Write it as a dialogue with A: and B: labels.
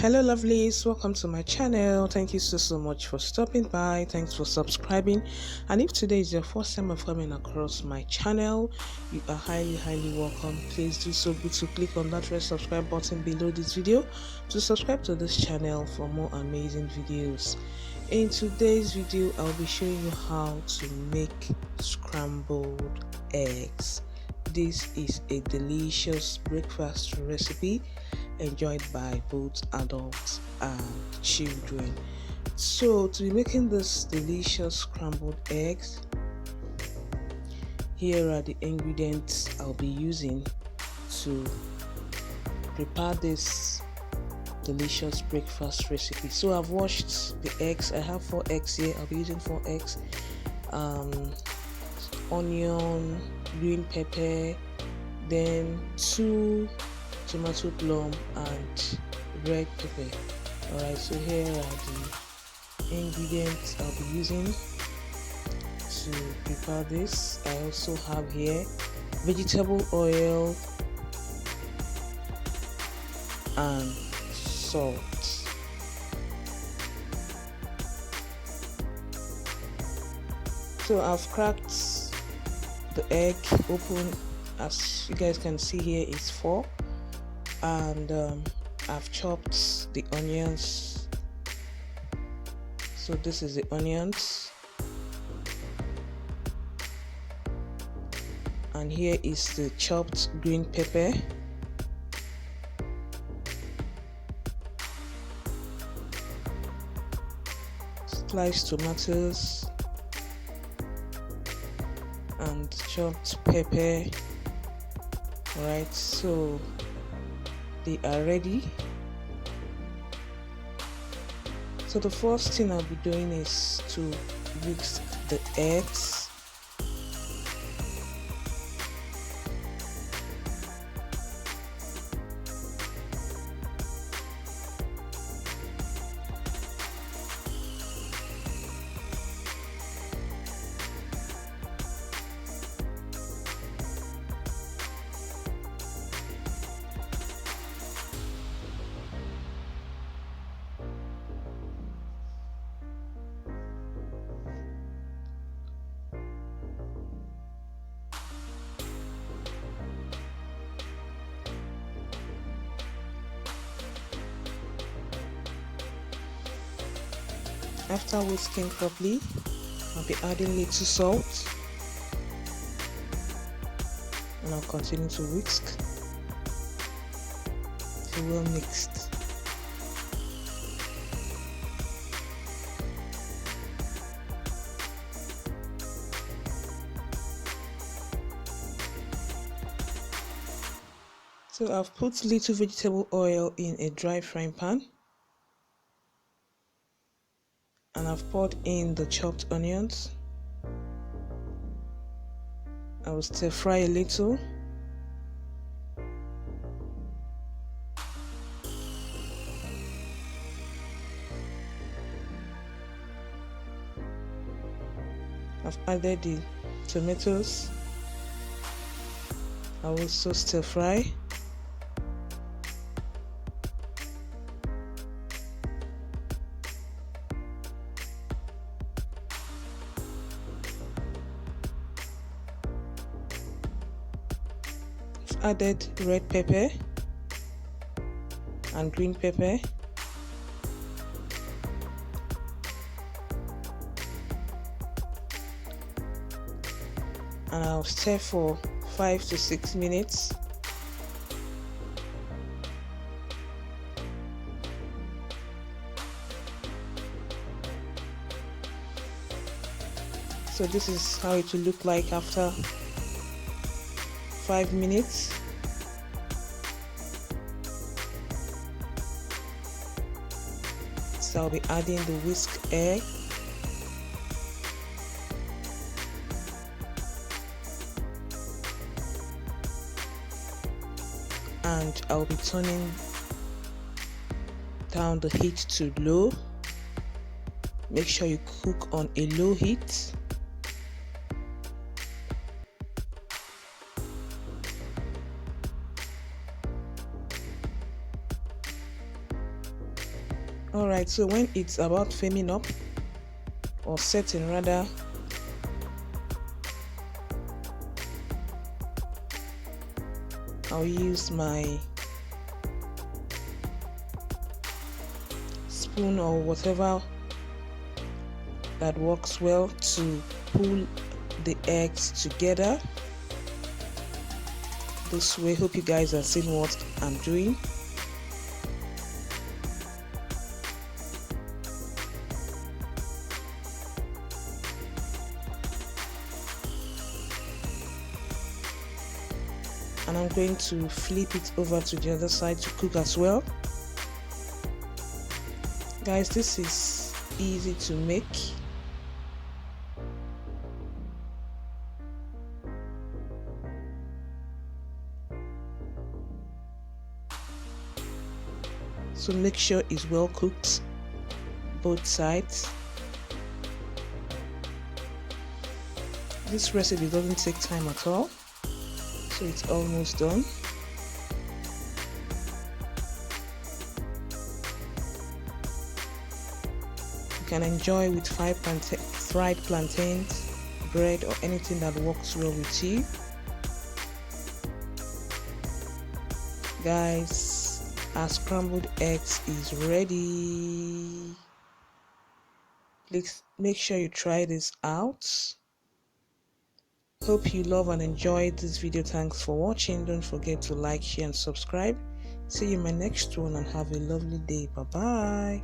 A: Hello lovelies, welcome to my channel. Thank you so much for stopping by. Thanks for subscribing. And if today is your first time of coming across my channel, you are highly welcome. Please do so good to click on that red subscribe button below this video to subscribe to this channel for more amazing videos. In today's video, I'll be showing you how to make scrambled eggs. This is a delicious breakfast recipe enjoyed by both adults and children. So to be making this delicious scrambled eggs, here are the ingredients I'll be using to prepare this delicious breakfast recipe. So I've washed the eggs. I have 4 eggs here. I'll be using 4 eggs, onion, green pepper, then 2 tomato plum and red pepper. Alright, so here are the ingredients I'll be using to prepare this. I also have here vegetable oil and salt. So I've cracked the egg open. As you guys can see here, it's 4. And I've chopped the onions. So this is the onions, and here is the chopped green pepper, sliced tomatoes and chopped pepper. Alright, so they are ready. So the first thing I'll be doing is to whisk the eggs. After whisking properly, I'll be adding little salt, and I'll continue to whisk till well mixed. So I've put little vegetable oil in a dry frying pan, and I've poured in the chopped onions. I will stir fry a little. I've added the tomatoes. I will also stir fry. Added red pepper and green pepper, and I'll stir for 5 to 6 minutes. So this is how it will look like after 5 minutes. So I'll be adding the whisked egg, and I'll be turning down the heat to low. Make sure you cook on a low heat. Alright, so when it's about flaming up or setting rather, I'll use my spoon or whatever that works well to pull the eggs together this way. Hope you guys are seeing what I'm doing. And I'm going to flip it over to the other side to cook as well. Guys, this is easy to make. So make sure it's well cooked, both sides. This recipe doesn't take time at all, so it's almost done. You can enjoy with fried plantains, bread, or anything that works well with you. Guys, our scrambled eggs is ready. Please make sure you try this out. Hope you love and enjoyed this video. Thanks for watching. Don't forget to like, share, and subscribe. See you in my next one and have a lovely day. Bye bye.